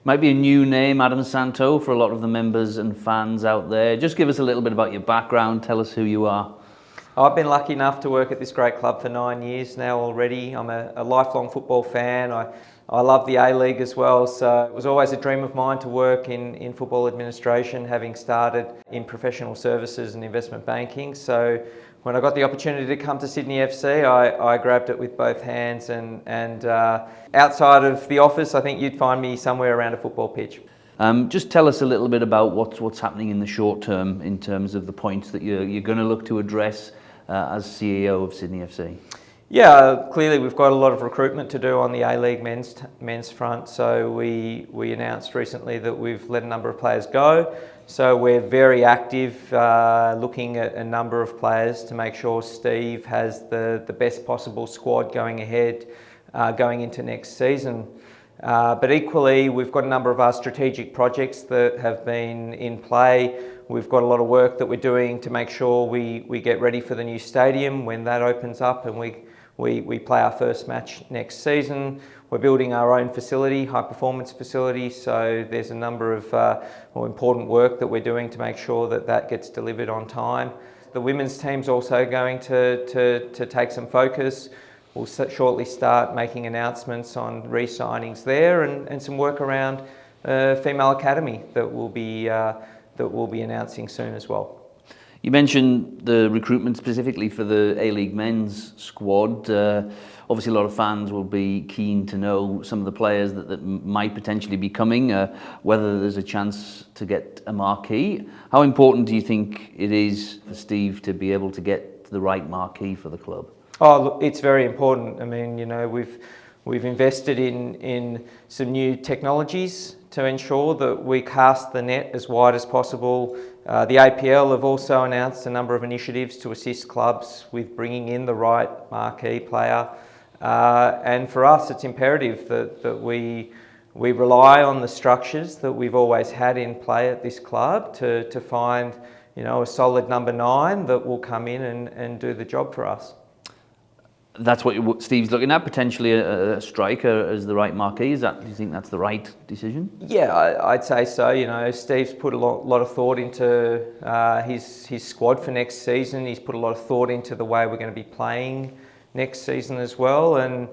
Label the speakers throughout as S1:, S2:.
S1: Might be a new name, Adam Santo, for a lot of the members and fans out there. Just give us a little bit about your background. Tell us who you are.
S2: I've been lucky enough to work at this great club for 9 years now already. I'm a lifelong football fan. I love the A-League as well, so it was always a dream of mine to work in football administration, having started in professional services and investment banking. So when I got the opportunity to come to Sydney FC, I grabbed it with both hands, and outside of the office, I think you'd find me somewhere around a football pitch.
S1: Just tell us a little bit about what's happening in the short term in terms of the points that you're going to look to address as CEO of Sydney FC.
S2: Yeah, clearly we've got a lot of recruitment to do on the A-League men's front. So we announced recently that we've let a number of players go. So we're very active looking at a number of players to make sure Steve has the best possible squad going ahead, going into next season. But equally, we've got a number of our strategic projects that have been in play. We've got a lot of work that we're doing to make sure we get ready for the new stadium when that opens up and we play our first match next season. We're building our own facility, high performance facility, so there's a number of important work that we're doing to make sure that gets delivered on time. The women's team's also going to take some focus. We'll shortly start making announcements on re-signings there and some work around female academy that we'll be announcing soon as well.
S1: You mentioned the recruitment specifically for the A-League men's squad. Obviously a lot of fans will be keen to know some of the players that might potentially be coming, whether there's a chance to get a marquee. How important do you think it is for Steve to be able to get the right marquee for the club?
S2: Oh, look, it's very important. I mean, you know, we've invested in some new technologies to ensure that we cast the net as wide as possible. The APL have also announced a number of initiatives to assist clubs with bringing in the right marquee player. And for us, it's imperative that we rely on the structures that we've always had in play at this club to find, you know, a solid number 9 that will come in and do the job for us.
S1: That's what Steve's looking at, potentially a striker as the right marquee. Do you think that's the right decision? Yeah,
S2: I'd say so. You know, Steve's put a lot of thought into his squad for next season. He's put a lot of thought into the way we're going to be playing next season as well. And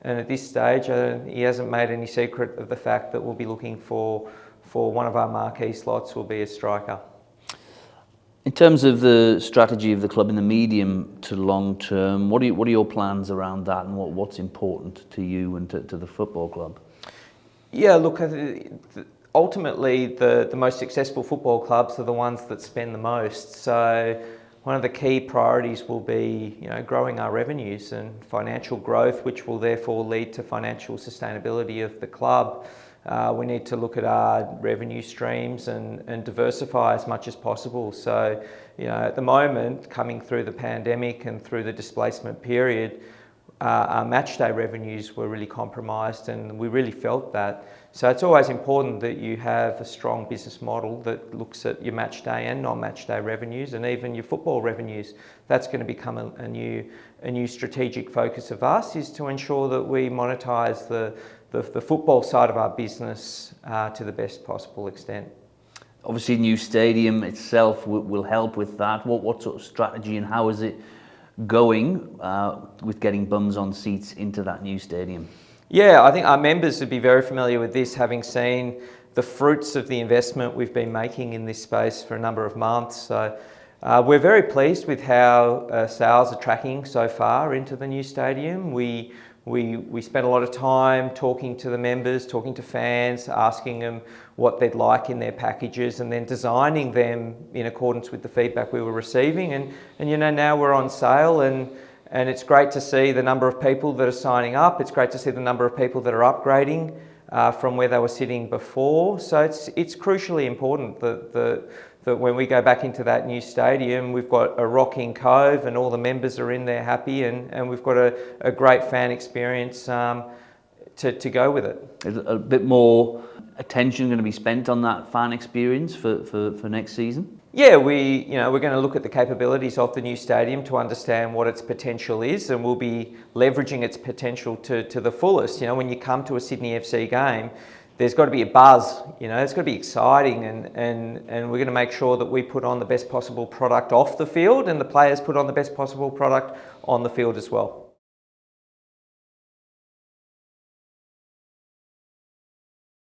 S2: at this stage, he hasn't made any secret of the fact that we'll be looking for one of our marquee slots will be a striker.
S1: In terms of the strategy of the club in the medium to long term, what are your plans around that, and what's important to you and to the football club?
S2: Yeah, look, ultimately the most successful football clubs are the ones that spend the most. So one of the key priorities will be, you know, growing our revenues and financial growth, which will therefore lead to financial sustainability of the club. We need to look at our revenue streams and diversify as much as possible. So, you know, at the moment, coming through the pandemic and through the displacement period, our match day revenues were really compromised, and we really felt that. So it's always important that you have a strong business model that looks at your match day and non-match day revenues, and even your football revenues. That's going to become a new strategic focus of us, is to ensure that we monetize the football side of our business to the best possible extent.
S1: Obviously, new stadium itself will help with that. What sort of strategy and how is it going with getting bums on seats into that new stadium?
S2: Yeah, I think our members would be very familiar with this, having seen the fruits of the investment we've been making in this space for a number of months. So we're very pleased with how sales are tracking so far into the new stadium. We spent a lot of time talking to the members, talking to fans, asking them what they'd like in their packages, and then designing them in accordance with the feedback we were receiving. And you know, now we're on sale, and it's great to see the number of people that are signing up. It's great to see the number of people that are upgrading from where they were sitting before. So it's crucially important that when we go back into that new stadium, we've got a rocking cove and all the members are in there happy, and we've got a great fan experience to go with it.
S1: Is a bit more attention going to be spent on that fan experience for next season?
S2: Yeah, we're going to look at the capabilities of the new stadium to understand what its potential is, and we'll be leveraging its potential to the fullest. You know, when you come to a Sydney FC game, there's got to be a buzz, it's got to be exciting, and we're going to make sure that we put on the best possible product off the field, and the players put on the best possible product on the field as well.